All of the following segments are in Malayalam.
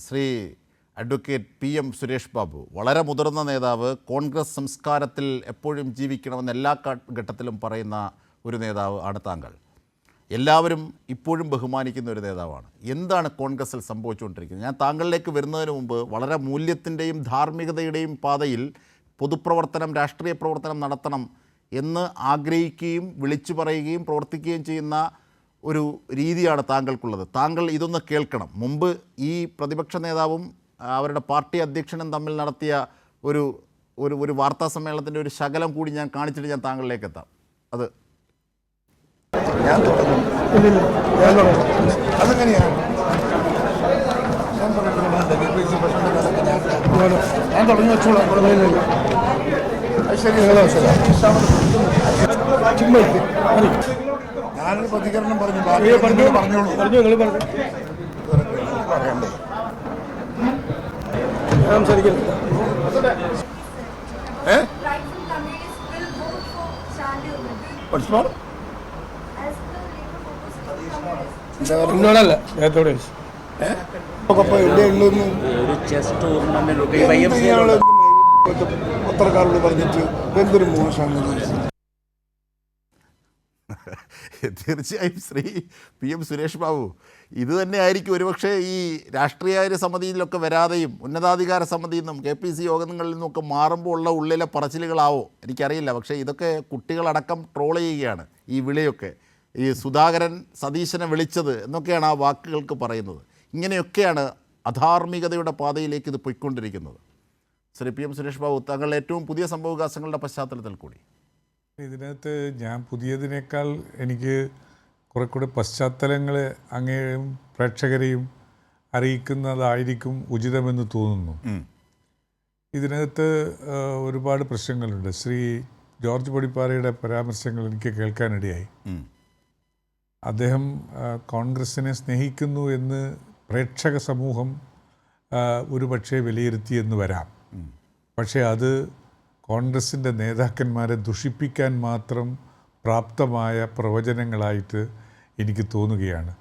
ശ്രീ അഡ്വക്കേറ്റ് PM സുരേഷ് ബാബു വളരെ മുതിർന്ന നേതാവ്, കോൺഗ്രസ് സംസ്കാരത്തിൽ എപ്പോഴും ജീവിക്കണമെന്ന് എല്ലാ ഘട്ടത്തിലും പറയുന്ന ഒരു നേതാവ് ആണ് താങ്കൾ. എല്ലാവരും ഇപ്പോഴും ബഹുമാനിക്കുന്ന ഒരു നേതാവാണ്. എന്താണ് കോൺഗ്രസിൽ സംഭവിച്ചുകൊണ്ടിരിക്കുന്നത്? ഞാൻ താങ്കളിലേക്ക് വരുന്നതിന് മുമ്പ് വളരെ മൂല്യത്തിൻ്റെയും ധാർമ്മികതയുടെയും പാതയിൽ പൊതുപ്രവർത്തനം, രാഷ്ട്രീയ പ്രവർത്തനം നടത്തണം എന്ന് ആഗ്രഹിക്കുകയും വിളിച്ചു പറയുകയും പ്രവർത്തിക്കുകയും ചെയ്യുന്ന ഒരു രീതിയാണ് താങ്കൾക്കുള്ളത്. താങ്കൾ ഇതൊന്ന് കേൾക്കണം. മുമ്പ് ഈ പ്രതിപക്ഷ നേതാവും അവരുടെ പാർട്ടി അധ്യക്ഷനും തമ്മിൽ നടത്തിയ ഒരു ഒരു ഒരു വാർത്താ സമ്മേളനത്തിൻ്റെ ഒരു ശകലം കൂടി ഞാൻ കാണിച്ചിട്ട് ഞാൻ താങ്കളിലേക്ക് എത്താം. അത് അതെങ്ങനെയാണ് ഞാൻ തുടങ്ങി വെച്ചോളാം. ഞാനൊരു പ്രതികരണം പറഞ്ഞോളൂ. പറയണ്ടേ? എന്നോടല്ല നേരത്തോടെ പത്രക്കാരോട് പറഞ്ഞിട്ട് എന്തൊരു മോശമാണ്. തീർച്ചയായും ശ്രീ PM സുരേഷ് ബാബു, ഇത് തന്നെയായിരിക്കും ഒരുപക്ഷെ ഈ രാഷ്ട്രീയ സമിതിയിലൊക്കെ വരാതെയും ഉന്നതാധികാര സമിതിയിൽ നിന്നും KPC യോഗങ്ങളിൽ നിന്നൊക്കെ മാറുമ്പോൾ ഉള്ള ഉള്ളിലെ പറച്ചിലുകളാവോ എനിക്കറിയില്ല. പക്ഷേ ഇതൊക്കെ കുട്ടികളടക്കം ട്രോൾ ചെയ്യുകയാണ്. ഈ വിളിയൊക്കെ ഈ സുധാകരൻ സതീശനെ വിളിച്ചത് എന്നൊക്കെയാണ് ആ വാക്കുകൾക്ക് പറയുന്നത്. ഇങ്ങനെയൊക്കെയാണ് അധാർമികതയുടെ പാതയിലേക്ക് ഇത് പോയിക്കൊണ്ടിരിക്കുന്നത്. ശ്രീ PM സുരേഷ് ബാബു, താങ്കളുടെ ഏറ്റവും പുതിയ സംഭവവികാസങ്ങളുടെ പശ്ചാത്തലത്തിൽ കൂടി. ഇതിനകത്ത് ഞാൻ പുതിയതിനേക്കാൾ എനിക്ക് കുറെ കൂടെ പശ്ചാത്തലങ്ങൾ അങ്ങേയും പ്രേക്ഷകരെയും അറിയിക്കുന്നതായിരിക്കും ഉചിതമെന്ന് തോന്നുന്നു. ഇതിനകത്ത് ഒരുപാട് പ്രശ്നങ്ങളുണ്ട്. ശ്രീ ജോർജ് പൊടിപ്പാറയുടെ പരാമർശങ്ങൾ എനിക്ക് കേൾക്കാനിടയായി. അദ്ദേഹം കോൺഗ്രസിനെ സ്നേഹിക്കുന്നു എന്ന് പ്രേക്ഷക സമൂഹം ഒരുപക്ഷെ വിലയിരുത്തിയെന്ന് വരാം. പക്ഷേ അത് കോൺഗ്രസിൻ്റെ നേതാക്കന്മാരെ ദുഷിപ്പിക്കാൻ മാത്രം പ്രാപ്തമായ പ്രവചനങ്ങളായിട്ട് എനിക്ക് തോന്നുകയാണ്.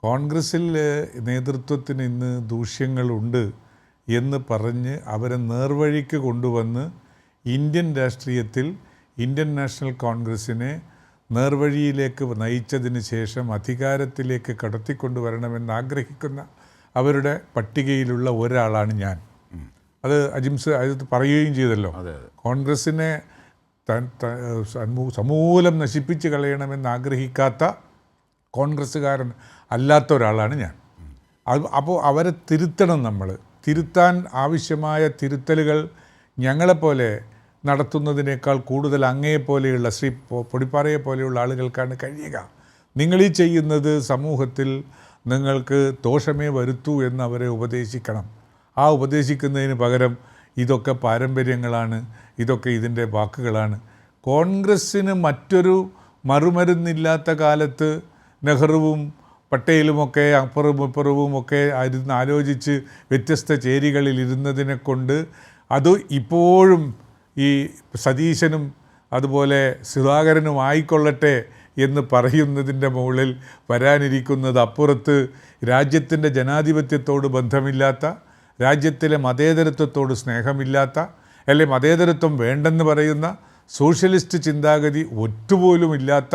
കോൺഗ്രസിൽ നേതൃത്വത്തിന് ഇന്ന് ദൂഷ്യങ്ങളുണ്ട് എന്ന് പറഞ്ഞ് അവരെ നേർവഴിക്ക് കൊണ്ടുവന്ന് ഇന്ത്യൻ രാഷ്ട്രീയത്തിൽ ഇന്ത്യൻ നാഷണൽ കോൺഗ്രസിനെ നേർവഴിയിലേക്ക് നയിച്ചതിന് ശേഷം അധികാരത്തിലേക്ക് കടത്തിക്കൊണ്ടുവരണമെന്ന് ആഗ്രഹിക്കുന്ന അവരുടെ പട്ടികയിലുള്ള ഒരാളാണ് ഞാൻ. അത് അജിംസ് അത് പറയുകയും ചെയ്തല്ലോ. കോൺഗ്രസിനെ സമൂലം നശിപ്പിച്ച് കളയണമെന്ന് ആഗ്രഹിക്കാത്ത കോൺഗ്രസ്സുകാരൻ അല്ലാത്ത ഒരാളാണ് ഞാൻ. അപ്പോൾ അവരെ തിരുത്തണം. നമ്മൾ തിരുത്താൻ ആവശ്യമായ തിരുത്തലുകൾ ഞങ്ങളെപ്പോലെ നടത്തുന്നതിനേക്കാൾ കൂടുതൽ അങ്ങയെപ്പോലെയുള്ള ശ്രീ പൊടിപ്പാറയെ പോലെയുള്ള ആളുകൾക്കാണ് കഴിയുക. നിങ്ങളീ ചെയ്യുന്നത് സമൂഹത്തിൽ നിങ്ങൾക്ക് ദോഷമേ വരുത്തൂ എന്ന് അവരെ ഉപദേശിക്കണം. ആ ഉപദേശിക്കുന്നതിന് പകരം ഇതൊക്കെ പാരമ്പര്യങ്ങളാണ്, ഇതൊക്കെ ഇതിൻ്റെ വാക്കുകളാണ്. കോൺഗ്രസ്സിന് മറ്റൊരു മറുമരുന്നില്ലാത്ത കാലത്ത് നെഹ്റുവും പട്ടേലുമൊക്കെ അപ്പുറവും ഇപ്പുറവും ഒക്കെ ആലോചിച്ച് വ്യത്യസ്ത ചേരികളിൽ ഇരുന്നതിനെ കൊണ്ട് അത് ഇപ്പോഴും ഈ സതീശനും അതുപോലെ സുധാകരനും ആയിക്കൊള്ളട്ടെ എന്ന് പറയുന്നതിൻ്റെ മുകളിൽ വരാനിരിക്കുന്നത് അപ്പുറത്ത് രാജ്യത്തിൻ്റെ ജനാധിപത്യത്തോട് ബന്ധമില്ലാത്ത, രാജ്യത്തിലെ മതേതരത്വത്തോട് സ്നേഹമില്ലാത്ത, അല്ലെ മതേതരത്വം വേണ്ടെന്ന് പറയുന്ന സോഷ്യലിസ്റ്റ് ചിന്താഗതി ഒറ്റുപോലുമില്ലാത്ത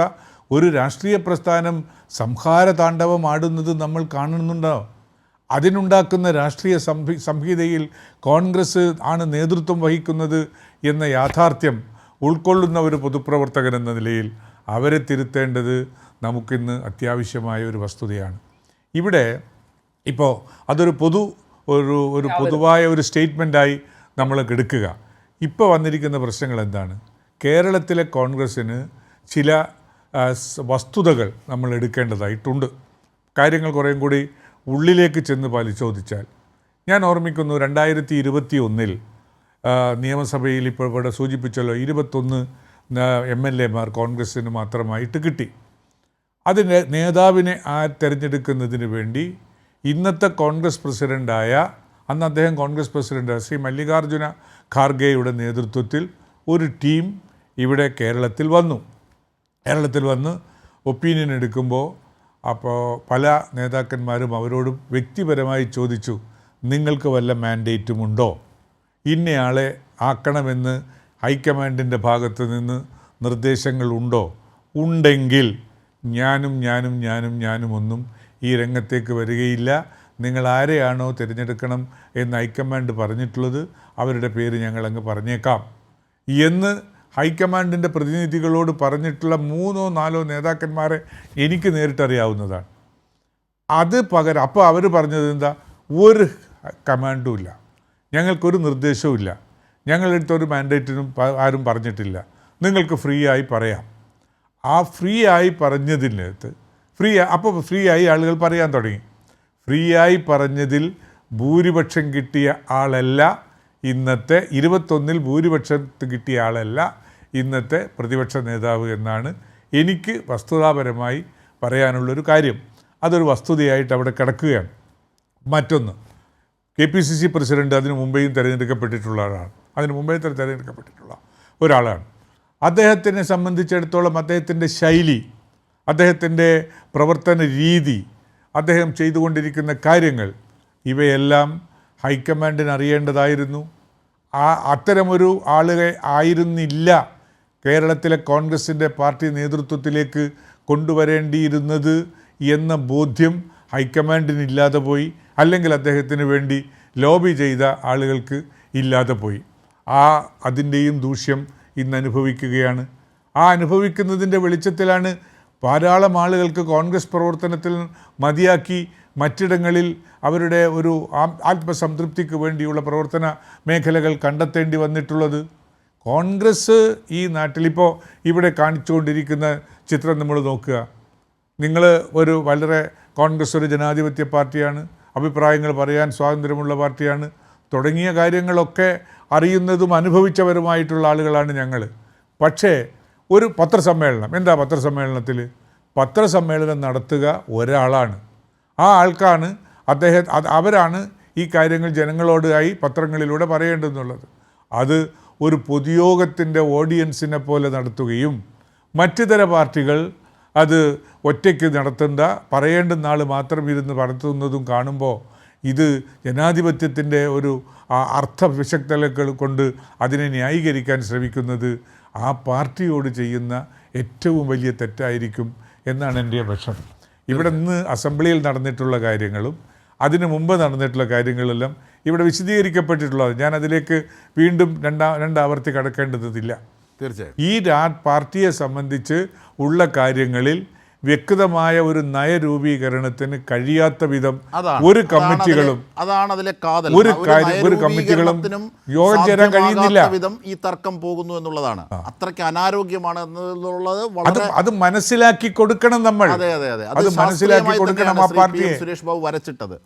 ഒരു രാഷ്ട്രീയ പ്രസ്ഥാനം സംഹാര താണ്ഡവം ആടുന്നത് നമ്മൾ കാണുന്നുണ്ടോ? അതിനുണ്ടാക്കുന്ന രാഷ്ട്രീയ സംഹിതയിൽ കോൺഗ്രസ് ആണ് നേതൃത്വം വഹിക്കുന്നത് എന്ന യാഥാർത്ഥ്യം ഉൾക്കൊള്ളുന്ന ഒരു പൊതുപ്രവർത്തകൻ എന്ന നിലയിൽ അവരെ തിരുത്തേണ്ടത് നമുക്കിന്ന് അത്യാവശ്യമായ ഒരു വസ്തുതയാണ്. ഇവിടെ ഇപ്പോൾ അതൊരു പൊതുവായ ഒരു സ്റ്റേറ്റ്മെൻറ്റായി നമ്മൾ എടുക്കുക. ഇപ്പോൾ വന്നിരിക്കുന്ന പ്രശ്നങ്ങൾ എന്താണ്? കേരളത്തിലെ കോൺഗ്രസ്സിന് ചില വസ്തുതകൾ നമ്മൾ എടുക്കേണ്ടതായിട്ടുണ്ട്. കാര്യങ്ങൾ കുറേയും കൂടി ഉള്ളിലേക്ക് ചെന്ന് പരിശോധിച്ചാൽ ഞാൻ ഓർമ്മിക്കുന്നു 2021 നിയമസഭയിൽ ഇപ്പോൾ ഇവിടെ സൂചിപ്പിച്ചല്ലോ 21 MLA-മാർ കോൺഗ്രസ്സിന് മാത്രമായിട്ട് കിട്ടി. അതിൻ്റെ നേതാവിനെ തിരഞ്ഞെടുക്കുന്നതിന് വേണ്ടി ഇന്നത്തെ കോൺഗ്രസ് പ്രസിഡൻ്റായ, അന്ന് അദ്ദേഹം കോൺഗ്രസ് പ്രസിഡൻ്റ് ശ്രീ മല്ലികാർജുന ഖാർഗെയുടെ നേതൃത്വത്തിൽ ഒരു ടീം ഇവിടെ കേരളത്തിൽ വന്ന് ഒപ്പീനിയൻ എടുക്കുമ്പോൾ അപ്പോൾ പല നേതാക്കന്മാരും അവരോട് വ്യക്തിപരമായി ചോദിച്ചു, നിങ്ങൾക്ക് വല്ല മാൻഡേറ്റും ഉണ്ടോ? ഇന്നയാളെ ആക്കണമെന്ന് ഹൈക്കമാൻഡിൻ്റെ ഭാഗത്ത് നിന്ന് നിർദ്ദേശങ്ങളുണ്ടോ? ഉണ്ടെങ്കിൽ ഞാനും ഒന്നും ഈ രംഗത്തേക്ക് വരികയില്ല. നിങ്ങൾ ആരെയാണോ തിരഞ്ഞെടുക്കണം എന്ന് ഹൈക്കമാൻഡ് പറഞ്ഞിട്ടുള്ളത് അവരുടെ പേര് ഞങ്ങളങ്ങ് പറഞ്ഞേക്കാം എന്ന് ഹൈക്കമാൻഡിൻ്റെ പ്രതിനിധികളോട് പറഞ്ഞിട്ടുള്ള 3-4 നേതാക്കന്മാരെ എനിക്ക് നേരിട്ടറിയാവുന്നതാണ്. അത് പകരം അപ്പോൾ അവർ പറഞ്ഞത് എന്താ? ഒരു കമാൻഡും ഇല്ല, ഞങ്ങൾക്കൊരു നിർദ്ദേശവും ഇല്ല, ഞങ്ങളെടുത്തൊരു മാൻഡേറ്റിനും ആരും പറഞ്ഞിട്ടില്ല, നിങ്ങൾക്ക് ഫ്രീ ആയി പറയാം. ആ ഫ്രീ ആയി പറഞ്ഞതിനകത്ത് ഫ്രീ ആയി ആളുകൾ പറയാൻ തുടങ്ങി. ഫ്രീ ആയി പറഞ്ഞതിൽ ഭൂരിപക്ഷം കിട്ടിയ ആളല്ല ഇന്നത്തെ 21 ഭൂരിപക്ഷത്ത് കിട്ടിയ ആളല്ല ഇന്നത്തെ പ്രതിപക്ഷ നേതാവ് എന്നാണ് എനിക്ക് വസ്തുതാപരമായി പറയാനുള്ളൊരു കാര്യം. അതൊരു വസ്തുതയായിട്ട് അവിടെ കിടക്കുകയാണ്. മറ്റൊന്ന്, KPCC പ്രസിഡന്റ് അതിനു മുമ്പേയും തിരഞ്ഞെടുക്കപ്പെട്ടിട്ടുള്ള ആളാണ്, തിരഞ്ഞെടുക്കപ്പെട്ടിട്ടുള്ള ഒരാളാണ്. അദ്ദേഹത്തിനെ സംബന്ധിച്ചിടത്തോളം അദ്ദേഹത്തിൻ്റെ ശൈലി, അദ്ദേഹത്തിൻ്റെ പ്രവർത്തന രീതി, അദ്ദേഹം ചെയ്തുകൊണ്ടിരിക്കുന്ന കാര്യങ്ങൾ ഇവയെല്ലാം ഹൈക്കമാൻഡിന് അറിയേണ്ടതായിരുന്നു. അത്തരമൊരു ആളുകൾ ആയിരുന്നില്ല കേരളത്തിലെ കോൺഗ്രസിൻ്റെ പാർട്ടി നേതൃത്വത്തിലേക്ക് കൊണ്ടുവരേണ്ടിയിരുന്നത് എന്ന ബോധ്യം ഹൈക്കമാൻഡിനില്ലാതെ പോയി, അല്ലെങ്കിൽ അദ്ദേഹത്തിന് വേണ്ടി ലോബി ചെയ്ത ആളുകൾക്ക് ഇല്ലാതെ പോയി. അതിൻ്റെയും ദൂഷ്യം ഇന്ന് അനുഭവിക്കുകയാണ്. അനുഭവിക്കുന്നതിൻ്റെ വെളിച്ചത്തിലാണ് ധാരാളം ആളുകൾക്ക് കോൺഗ്രസ് പ്രവർത്തനത്തിൽ മതിയാക്കി മറ്റിടങ്ങളിൽ അവരുടെ ഒരു ആത്മസംതൃപ്തിക്ക് വേണ്ടിയുള്ള പ്രവർത്തന മേഖലകൾ കണ്ടെത്തേണ്ടി വന്നിട്ടുള്ളത്. കോൺഗ്രസ് ഈ നാട്ടിലിപ്പോൾ ഇവിടെ കാണിച്ചുകൊണ്ടിരിക്കുന്ന ചിത്രം നമ്മൾ നോക്കുക. നിങ്ങൾ വളരെ കോൺഗ്രസ് ഒരു ജനാധിപത്യ പാർട്ടിയാണ്, അഭിപ്രായങ്ങൾ പറയാൻ സ്വാതന്ത്ര്യമുള്ള പാർട്ടിയാണ് തുടങ്ങിയ കാര്യങ്ങളൊക്കെ അറിയുന്നതും അനുഭവിച്ചവരുമായിട്ടുള്ള ആളുകളാണ് ഞങ്ങൾ. പക്ഷേ ഒരു പത്രസമ്മേളനം, എന്താ പത്രസമ്മേളനം നടത്തുക ഒരാളാണ്. ആ ആൾക്കാണ് അവരാണ് ഈ കാര്യങ്ങൾ ജനങ്ങളോടായി പത്രങ്ങളിലൂടെ പറയേണ്ടതെന്നുള്ളത്. അത് ഒരു പൊതുയോഗത്തിൻ്റെ ഓഡിയൻസിനെ പോലെ നടത്തുകയും മറ്റിതര പാർട്ടികൾ അത് ഒറ്റയ്ക്ക് നടത്തേണ്ട, പറയേണ്ടുന്ന ആൾ മാത്രം ഇരുന്ന് നടത്തുന്നതും കാണുമ്പോൾ ഇത് ജനാധിപത്യത്തിൻ്റെ ഒരു അർത്ഥവിശക്തതകൾ കൊണ്ട് അതിനെ ന്യായീകരിക്കാൻ ശ്രമിക്കുന്നത് ആ പാർട്ടിയോട് ചെയ്യുന്ന ഏറ്റവും വലിയ തെറ്റായിരിക്കും എന്നാണ് എൻ്റെ പക്ഷം. ഇവിടെ ഇന്ന് അസംബ്ലിയിൽ നടന്നിട്ടുള്ള കാര്യങ്ങളും അതിന് മുമ്പ് നടന്നിട്ടുള്ള കാര്യങ്ങളെല്ലാം ഇവിടെ വിശദീകരിക്കപ്പെട്ടിട്ടുള്ളത്. ഞാൻ അതിലേക്ക് വീണ്ടും രണ്ടാവർത്തി കടക്കേണ്ടതില്ല. തീർച്ചയായും ഈ പാർട്ടിയെ സംബന്ധിച്ച് ഉള്ള കാര്യങ്ങളിൽ വ്യക്തമായ ഒരു നയരൂപീകരണത്തിന് കഴിയാത്ത വിധം ഒരു കമ്മിറ്റികളും യോഗം ചേരാൻ കഴിയുന്നില്ല. ഈ തർക്കം പോകുന്നു എന്നുള്ളതാണ്, അത്രയ്ക്ക് അനാരോഗ്യമാണ് എന്നുള്ളത് അത് മനസ്സിലാക്കി കൊടുക്കണം നമ്മൾ. അതെ അത് മനസ്സിലാക്കി കൊടുക്കണം ആ പാർട്ടിയെ. സുരേഷ് ബാബു വരച്ചിട്ടത്